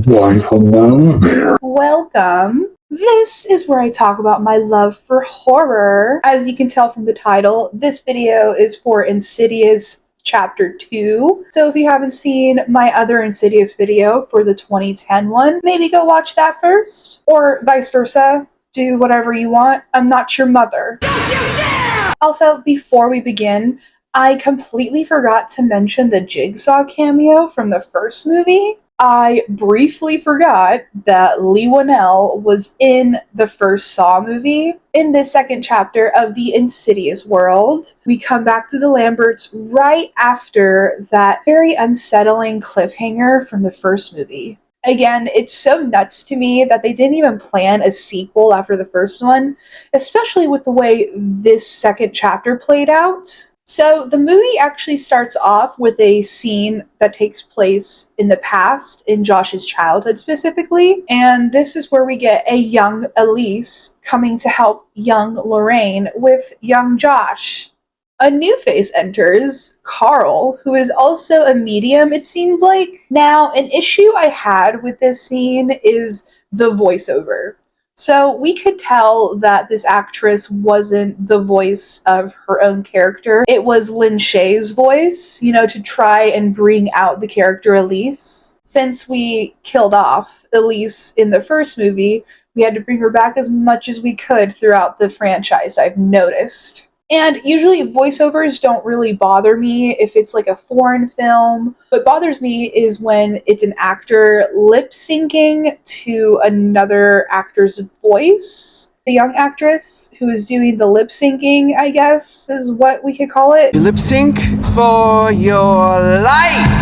Why, hello there. Welcome. This is where I talk about my love for horror. As you can tell from the title, this video is for Insidious Chapter 2. So if you haven't seen my other Insidious video for the 2010 one, maybe go watch that first. Or vice versa. Do whatever you want. I'm not your mother. Don't you dare! Also, before we begin, I completely forgot to mention the Jigsaw cameo from the first movie. I briefly forgot that Lee Winnell was in the first Saw movie. In this second chapter of the Insidious world, we come back to the Lamberts right after that very unsettling cliffhanger from the first movie. Again, it's so nuts to me that they didn't even plan a sequel after the first one, especially with the way this second chapter played out. So the movie actually starts off with a scene that takes place in the past, in Josh's childhood specifically, and this is where we get a young Elise coming to help young Lorraine with young Josh. A new face enters, Carl, who is also a medium, it seems like. Now, an issue I had with this scene is the voiceover. So we could tell that this actress wasn't the voice of her own character. It was Lin Shaye's voice, to try and bring out the character Elise. Since we killed off Elise in the first movie, we had to bring her back as much as we could throughout the franchise, I've noticed. And usually voiceovers don't really bother me if it's like a foreign film. What bothers me is when it's an actor lip syncing to another actor's voice. The young actress who is doing the lip syncing, I guess, is what we could call it. You lip sync for your life!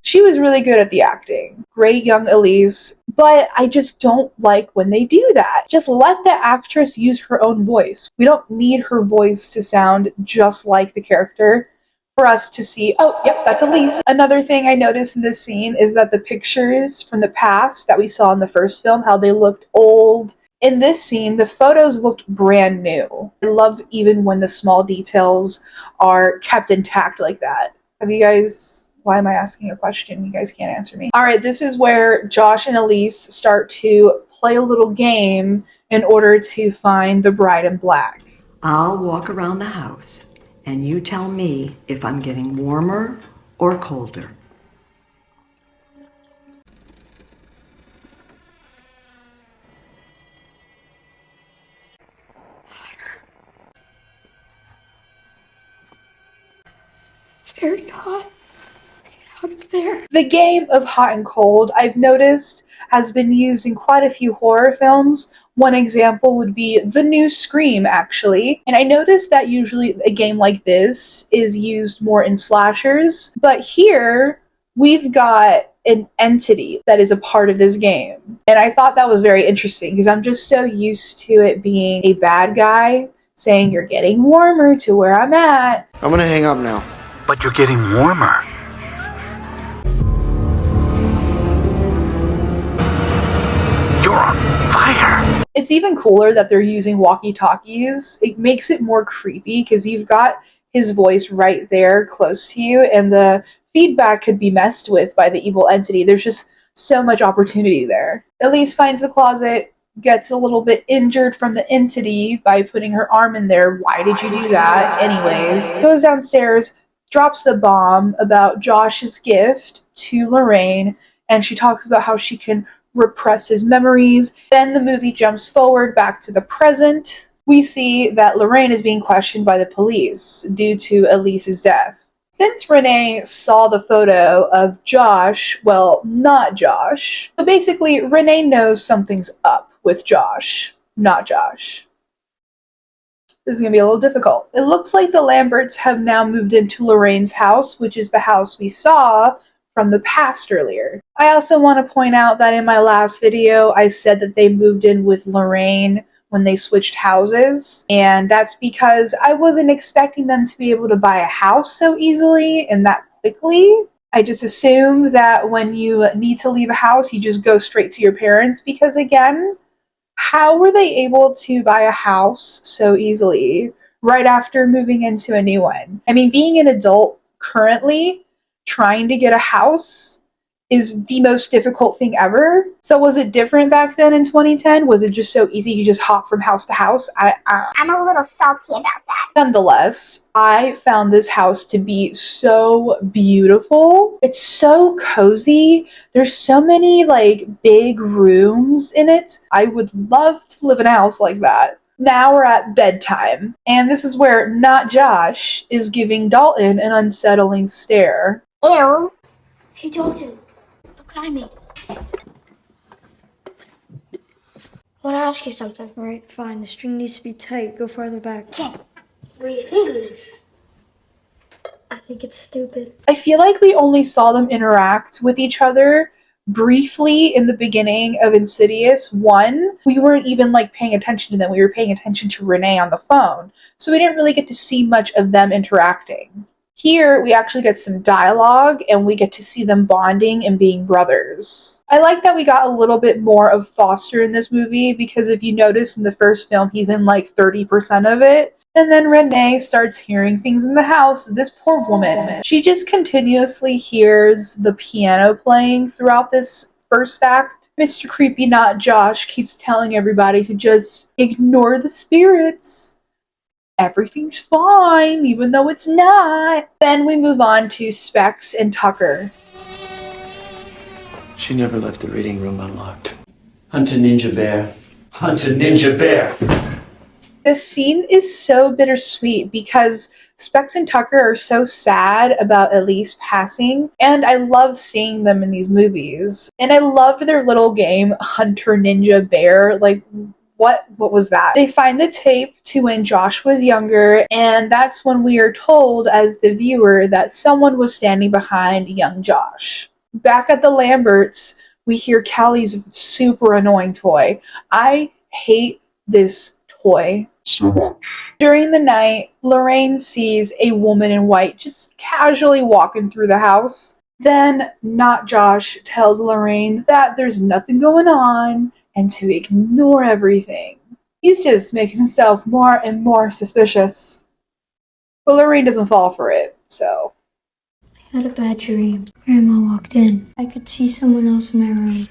She was really good at the acting. Great young Elise. But I just don't like when they do that. Just let the actress use her own voice. We don't need her voice to sound just like the character for us to see, oh, yep, that's Elise. Another thing I noticed in this scene is that the pictures from the past that we saw in the first film, how they looked old. In this scene, the photos looked brand new. I love even when the small details are kept intact like that. Have you guys... Why am I asking a question? You guys can't answer me. All right, this is where Josh and Elise start to play a little game in order to find the bride in black. I'll walk around the house, and you tell me if I'm getting warmer or colder. It's very hot. Out of there. The game of hot and cold, I've noticed, has been used in quite a few horror films. One example would be the new Scream, actually. And I noticed that usually a game like this is used more in slashers. But here, we've got an entity that is a part of this game. And I thought that was very interesting because I'm just so used to it being a bad guy saying, "You're getting warmer to where I'm at." I'm gonna hang up now. But you're getting warmer. You're on fire. It's even cooler that they're using walkie-talkies. It makes it more creepy because you've got his voice right there close to you, and the feedback could be messed with by the evil entity. There's just so much opportunity there. Elise finds the closet, gets a little bit injured from the entity by putting her arm in there. Why did you do that? Anyways, goes downstairs, drops the bomb about Josh's gift to Lorraine, and she talks about how she can repress his memories. Then the movie jumps forward back to the present. We see that Lorraine is being questioned by the police due to Elise's death. Since Renee saw the photo of Josh, well, not Josh. So basically, Renee knows something's up with Josh, not Josh. This is going to be a little difficult. It looks like the Lamberts have now moved into Lorraine's house, which is the house we saw from the past earlier. I also want to point out that in my last video, I said that they moved in with Lorraine when they switched houses, and that's because I wasn't expecting them to be able to buy a house so easily and that quickly. I just assumed that when you need to leave a house, you just go straight to your parents, because again, how were they able to buy a house so easily right after moving into a new one? I mean, being an adult currently, trying to get a house is the most difficult thing ever. So was it different back then in 2010? Was it just so easy you just hop from house to house? I'm a little salty about that. Nonetheless, I found this house to be so beautiful. It's so cozy. There's so many like big rooms in it. I would love to live in a house like that. Now we're at bedtime, and this is where not Josh is giving Dalton an unsettling stare. Ew. Hey, Dalton, look what I made. I want to ask you something. All right, fine. The string needs to be tight. Go farther back. Okay. What do you think of this? I think it's stupid. I feel like we only saw them interact with each other briefly in the beginning of Insidious 1. We weren't even like paying attention to them. We were paying attention to Renee on the phone. So we didn't really get to see much of them interacting. Here, we actually get some dialogue, and we get to see them bonding and being brothers. I like that we got a little bit more of Foster in this movie, because if you notice in the first film, he's in like 30% of it. And then Renee starts hearing things in the house. This poor woman, she just continuously hears the piano playing throughout this first act. Mr. Creepy Not Josh keeps telling everybody to just ignore the spirits. Everything's fine, even though it's not. Then we move on to Specs and Tucker. She never left the reading room unlocked. Hunt a ninja bear. Hunt a ninja bear. This scene is so bittersweet because Specs and Tucker are so sad about Elise passing, and I love seeing them in these movies. And I loved their little game, Hunter Ninja Bear. Like, what was that? They find the tape to when Josh was younger, and that's when we are told as the viewer that someone was standing behind young Josh. Back at the Lamberts, we hear Callie's super annoying toy. I hate this toy so much. During the night, Lorraine sees a woman in white just casually walking through the house. Then, not Josh tells Lorraine that there's nothing going on and to ignore everything. He's just making himself more and more suspicious. But Lorraine doesn't fall for it, so. I had a bad dream. Grandma walked in. I could see someone else in my room.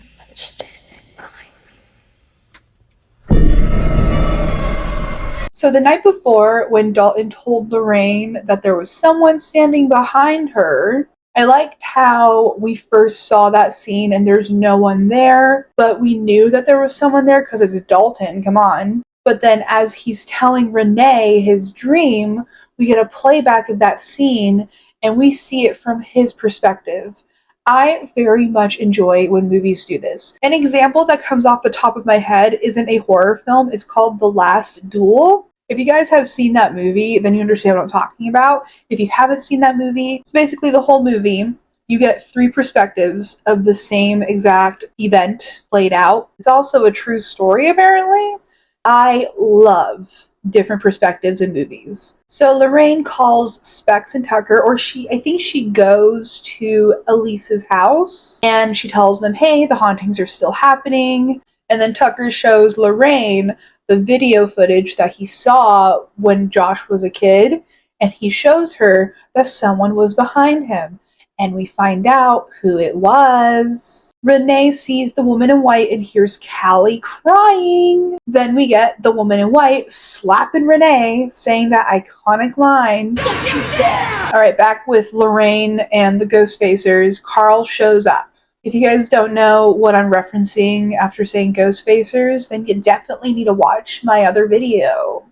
So the night before, when Dalton told Lorraine that there was someone standing behind her, I liked how we first saw that scene and there's no one there, but we knew that there was someone there because it's Dalton, come on. But then as he's telling Renee his dream, we get a playback of that scene and we see it from his perspective. I very much enjoy when movies do this. An example that comes off the top of my head isn't a horror film. It's called The Last Duel. If you guys have seen that movie, then you understand what I'm talking about. If you haven't seen that movie, it's basically the whole movie. You get 3 perspectives of the same exact event played out. It's also a true story, apparently. I love different perspectives in movies. So Lorraine calls Specs and Tucker, or I think she goes to Elise's house and she tells them, hey, the hauntings are still happening. And then Tucker shows Lorraine the video footage that he saw when Josh was a kid, and he shows her that someone was behind him. And we find out who it was. Renee sees the woman in white and hears Callie crying. Then we get the woman in white slapping Renee, saying that iconic line, "Don't you dare!" Alright, back with Lorraine and the Ghostfacers. Carl shows up. If you guys don't know what I'm referencing after saying Ghostfacers, then you definitely need to watch my other video.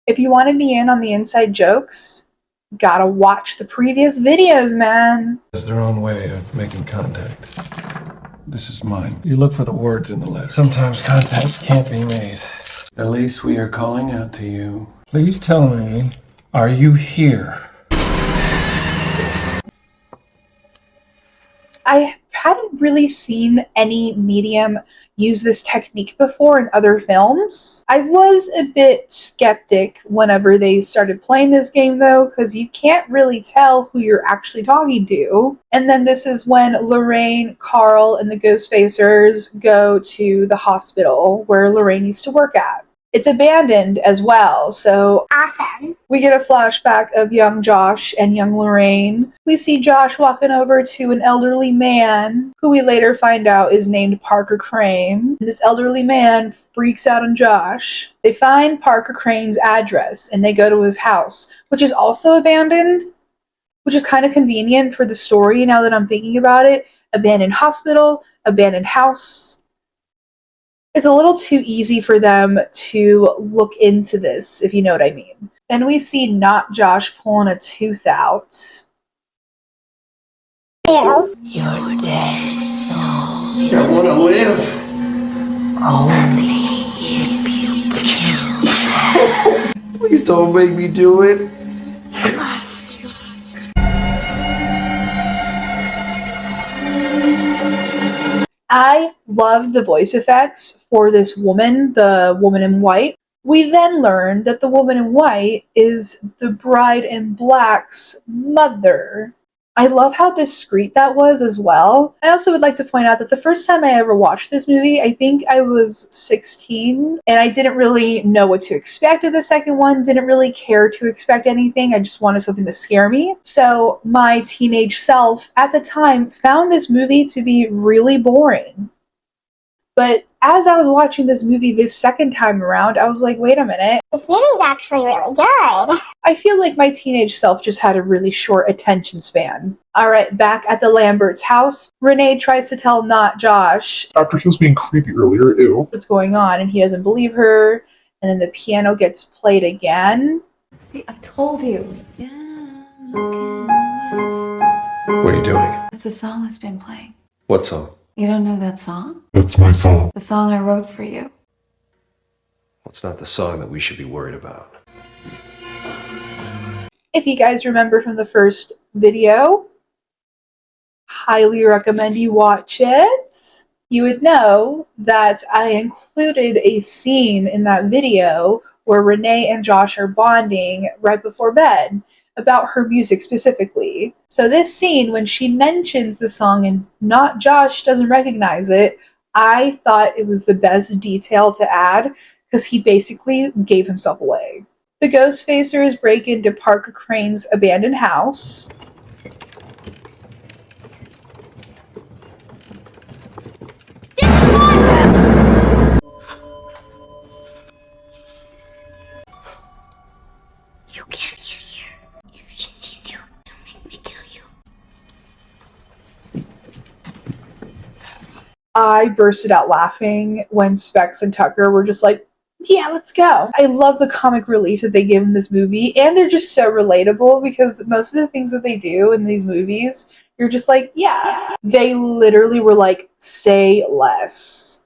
If you want to be in on the inside jokes, gotta watch the previous videos, man. It's their own way of making contact. This is mine. You look for the words in the letter. Sometimes contact can't be made. Elise, we are calling out to you. Please tell me, are you here? I hadn't really seen any medium use this technique before in other films. I was a bit skeptic whenever they started playing this game though, because you can't really tell who you're actually talking to. And then this is when Lorraine, Carl, and the Ghostfacers go to the hospital where Lorraine used to work at. It's abandoned as well, so Awesome. we get a flashback of young Josh and young Lorraine. We see Josh walking over to an elderly man, who we later find out is named Parker Crane. This elderly man freaks out on Josh. They find Parker Crane's address, and they go to his house, which is also abandoned, which is kind of convenient for the story now that I'm thinking about it. Abandoned hospital, abandoned house. It's a little too easy for them to look into this, if you know what I mean. Then we see not Josh pulling a tooth out. Ew. Your dead soul I want to live. only if you kill them. Please don't make me do it. I love the voice effects for this woman, the woman in white. We then learn that the woman in white is the bride in black's mother. I love how discreet that was as well. I also would like to point out that the first time I ever watched this movie, I think I was 16, and I didn't really know what to expect of the second one, didn't really care to expect anything, I just wanted something to scare me. So my teenage self at the time found this movie to be really boring. But as I was watching this movie this second time around, I was like, wait a minute. This movie's actually really good. I feel like my teenage self just had a really short attention span. Alright, back at the Lamberts' house, Renee tries to tell not Josh After he was being creepy earlier, ew. what's going on, and he doesn't believe her, and then the piano gets played again. See, I told you. Yeah, looking west. What are you doing? It's a song that's been playing. What song? You don't know that song? That's my song. The song I wrote for you. Well, it's not the song that we should be worried about. If you guys remember from the first video, highly recommend you watch it. You would know that I included a scene in that video where Renee and Josh are bonding right before bed about her music specifically. So this scene, when she mentions the song and not Josh doesn't recognize it, I thought it was the best detail to add because he basically gave himself away. The Ghost Facers break into Parker Crane's abandoned house. You can't get here. If she sees you, don't make me kill you. I bursted out laughing when Specs and Tucker were just like, yeah, let's go. I love the comic relief that they give in this movie, and they're just so relatable because most of the things that they do in these movies, you're just like, yeah. They literally were like, say less.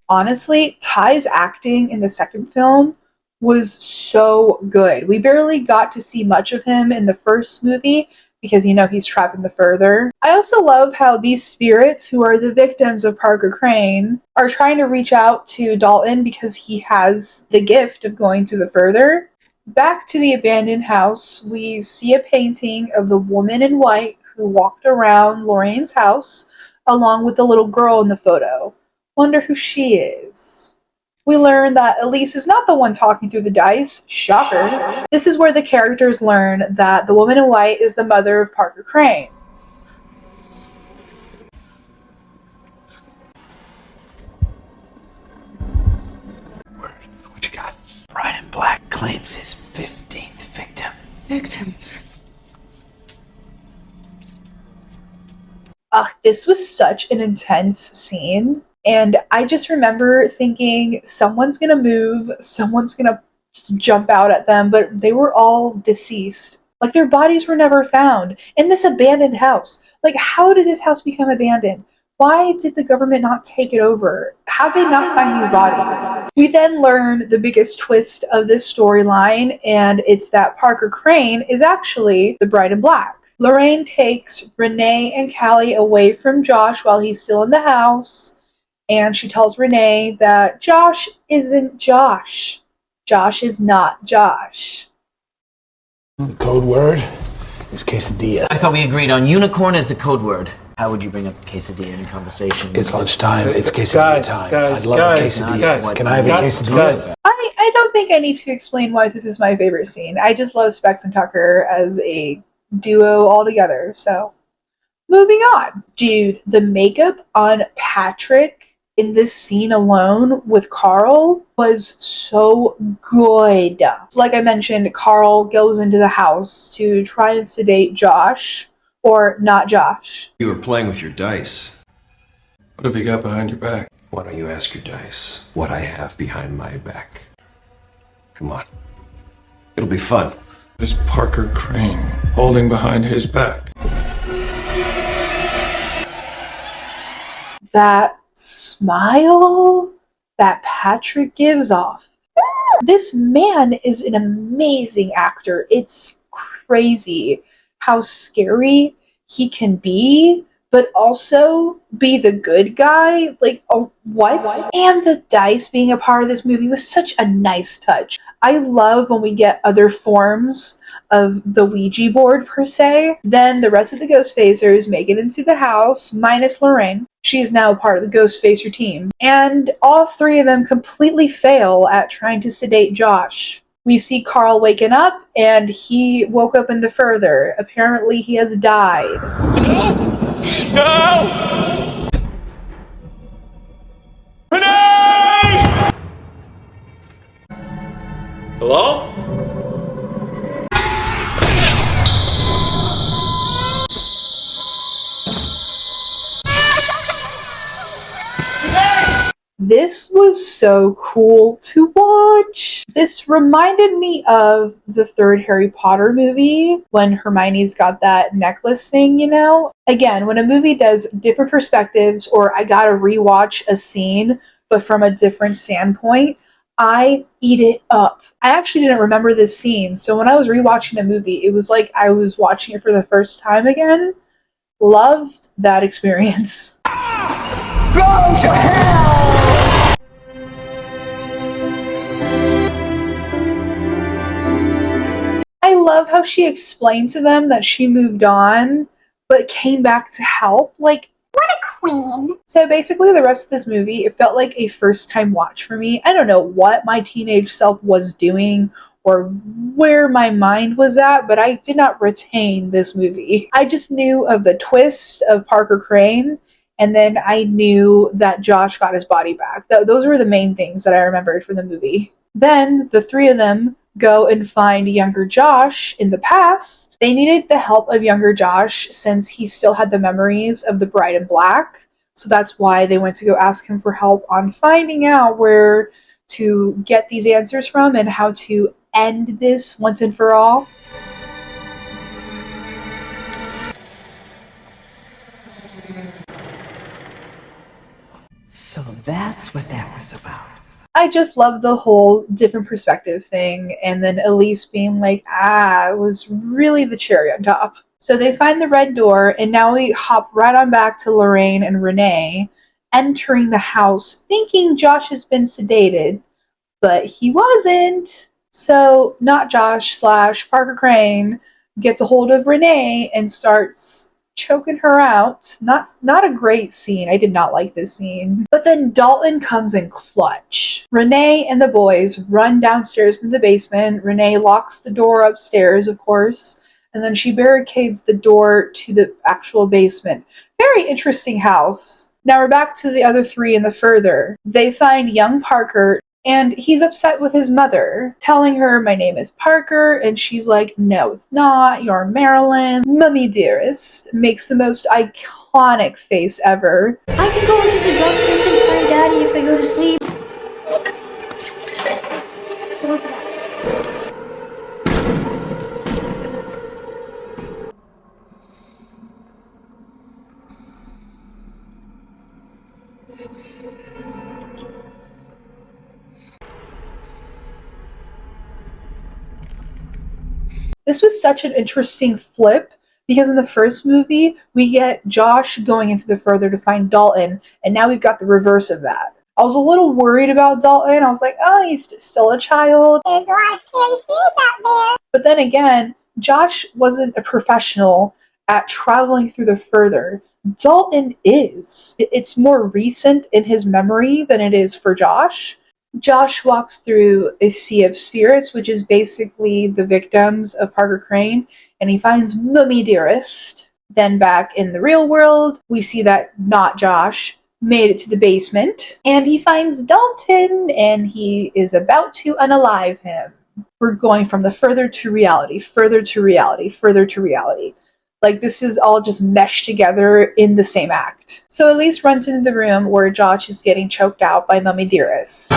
Honestly, Ty's acting in the second film was so good. We barely got to see much of him in the first movie because, you know, he's trapped in the further. I also love how these spirits, who are the victims of Parker Crane, are trying to reach out to Dalton because he has the gift of going to the further. Back to the abandoned house, we see a painting of the woman in white who walked around Lorraine's house along with the little girl in the photo. Wonder who she is. We learn that Elise is not the one talking through the dice. Shocker. This is where the characters learn that the woman in white is the mother of Parker Crane. What you got? Bride in Black claims his 15th victim. Victims. Ugh, this was such an intense scene. And I just remember thinking, someone's gonna move, someone's gonna just jump out at them, but they were all deceased. Like, their bodies were never found in this abandoned house. Like, how did this house become abandoned? Why did the government not take it over? How did they not find these bodies? We then learn the biggest twist of this storyline, and it's that Parker Crane is actually the bride in black. Lorraine takes Renee and Callie away from Josh while he's still in the house, and she tells Renee that Josh isn't Josh. Josh is not Josh. The code word is quesadilla. I thought we agreed on unicorn as the code word. How would you bring up quesadilla in conversation? It's lunchtime. It's quesadilla time. I'd love a quesadilla. Can I have a quesadilla? I don't think I need to explain why this is my favorite scene. I just love Specs and Tucker as a duo altogether. So, moving on. Dude, the makeup on Patrick in this scene alone with Carl was so good. Like I mentioned, Carl goes into the house to try and sedate Josh, or not Josh. You were playing with your dice. What have you got behind your back? Why don't you ask your dice what I have behind my back? Come on. It'll be fun. This Parker Crane holding behind his back. That smile that Patrick gives off. This man is an amazing actor. It's crazy how scary he can be, but also be the good guy. Like, oh, what? And the dice being a part of this movie was such a nice touch. I love when we get other forms of the Ouija board, per se. Then the rest of the Ghost Facers make it into the house, minus Lorraine. She is now part of the Ghost Facer team. And all three of them completely fail at trying to sedate Josh. We see Carl waking up, and he woke up in the further. Apparently he has died. No! Renee! Hello? This was so cool to watch. This reminded me of the third Harry Potter movie when Hermione's got that necklace thing, you know? Again, when a movie does different perspectives or I gotta rewatch a scene but from a different standpoint, I eat it up. I actually didn't remember this scene, so when I was rewatching the movie, it was like I was watching it for the first time again. Loved that experience. Go to hell! I love how she explained to them that she moved on, but came back to help. Like, what a queen. So basically the rest of this movie, it felt like a first time watch for me. I don't know what my teenage self was doing or where my mind was at, but I did not retain this movie. I just knew of the twist of Parker Crane, and then I knew that Josh got his body back. Those were the main things that I remembered from the movie. Then the three of them go and find younger Josh in the past. They needed the help of younger Josh since he still had the memories of the Bride in Black. So that's why they went to go ask him for help on finding out where to get these answers from and how to end this once and for all. So that's what that was about. I just love the whole different perspective thing, and then Elise being like, it was really the cherry on top. So they find the red door, and now we hop right on back to Lorraine and Renee entering the house thinking Josh has been sedated, but he wasn't. So not Josh / Parker Crane gets a hold of Renee and starts choking her out. Not a great scene. I did not like this scene. But then Dalton comes in clutch. Renee and the boys run downstairs into the basement. Renee locks the door upstairs, of course, and then she barricades the door to the actual basement. Very interesting house. Now we're back to the other three in the further. They find young Parker, and he's upset with his mother, telling her, "My name is Parker," and she's like, "No, it's not. You're Marilyn." Mummy dearest makes the most iconic face ever. I can go into the dark place and find Daddy if I go to sleep. This was such an interesting flip Because in the first movie, we get Josh going into the further to find Dalton, and now we've got the reverse of that. I was a little worried about Dalton. I was like, oh, he's just still a child. There's a lot of scary spirits out there. But then again, Josh wasn't a professional at traveling through the further. Dalton is. It's more recent in his memory than it is for Josh. Josh walks through a sea of spirits, which is basically the victims of Parker Crane, and he finds Mummy Dearest. Then back in the real world, we see that not Josh made it to the basement, and he finds Dalton, and he is about to unalive him. We're going from the further to reality, further to reality, further to reality. Like, this is all just meshed together in the same act. So Elise runs into the room where Josh is getting choked out by Mummy Dearest.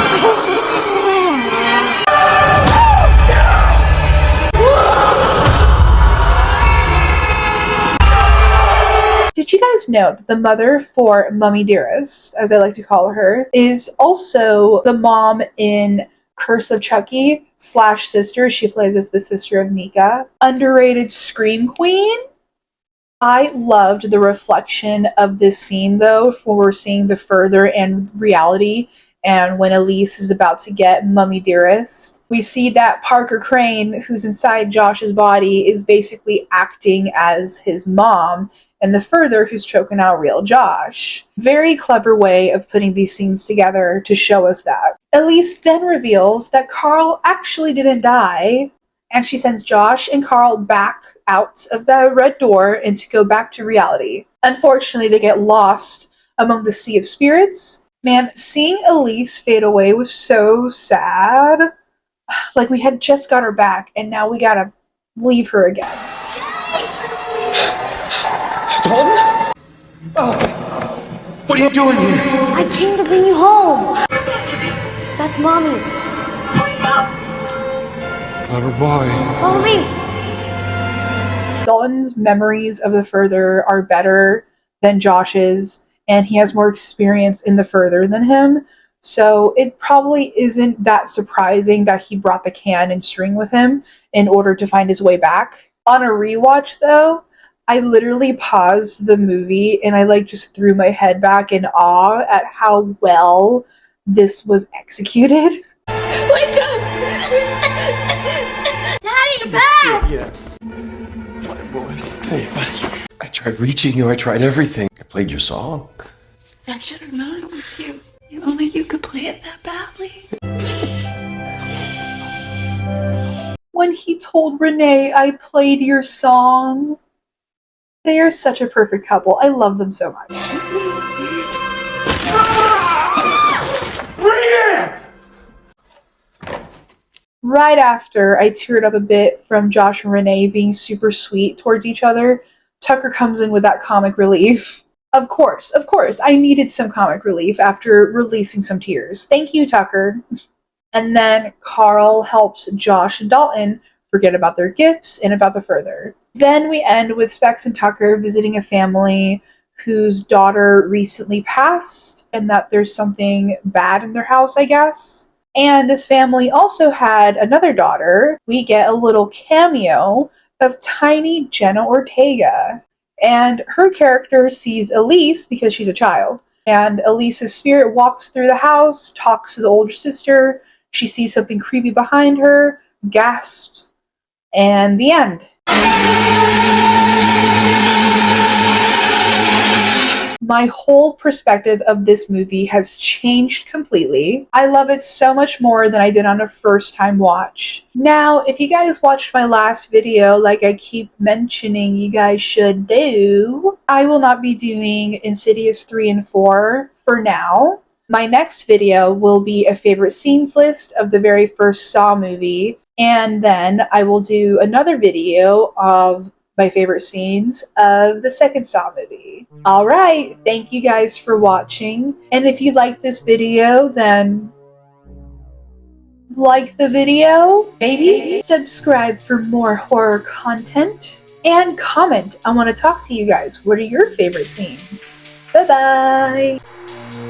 Did you guys know that the mother for Mummy Dearest, as I like to call her, is also the mom in Curse of Chucky / sister? She plays as the sister of Nika. Underrated scream queen. I loved the reflection of this scene, though, for we're seeing the further and reality, and when Elise is about to get Mummy Dearest, we see that Parker Crane, who's inside Josh's body, is basically acting as his mom, and the further who's choking out real Josh. Very clever way of putting these scenes together to show us that. Elise then reveals that Carl actually didn't die, and she sends Josh and Carl back out of the red door and to go back to reality. Unfortunately, they get lost among the sea of spirits. Man, seeing Elise fade away was so sad. Like, we had just got her back, and now we gotta leave her again. Dalton? Oh, what are you doing here? I came to bring you home. That's Mommy. Clever boy. Follow me. Dalton's memories of the further are better than Josh's, and he has more experience in the further than him. So it probably isn't that surprising that he brought the can and string with him in order to find his way back. On a rewatch, though, I literally paused the movie and I just threw my head back in awe at how well this was executed. Wake up! Daddy, you're back! Yeah. My voice. Hey, buddy. I tried reaching you. I tried everything. I played your song. I should have known it was you. Only you could play it that badly. When he told Renee, I played your song. They are such a perfect couple. I love them so much. Right after I teared up a bit from Josh and Renee being super sweet towards each other, Tucker comes in with that comic relief. Of course, I needed some comic relief after releasing some tears. Thank you, Tucker. And then Carl helps Josh and Dalton forget about their gifts and about the further. Then we end with Specs and Tucker visiting a family whose daughter recently passed, and that there's something bad in their house, I guess. And this family also had another daughter. We get a little cameo of tiny Jenna Ortega. And her character sees Elise because she's a child. And Elise's spirit walks through the house, talks to the older sister. She sees something creepy behind her, gasps, and the end. My whole perspective of this movie has changed completely. I love it so much more than I did on a first-time watch. Now, if you guys watched my last video, like I keep mentioning you guys should do, I will not be doing Insidious 3 and 4 for now. My next video will be a favorite scenes list of the very first Saw movie, and then I will do another video of my favorite scenes of the second Saw movie. Alright, thank you guys for watching, and if you liked this video, then like the video, maybe subscribe for more horror content, and comment. I want to talk to you guys. What are your favorite scenes? Bye bye!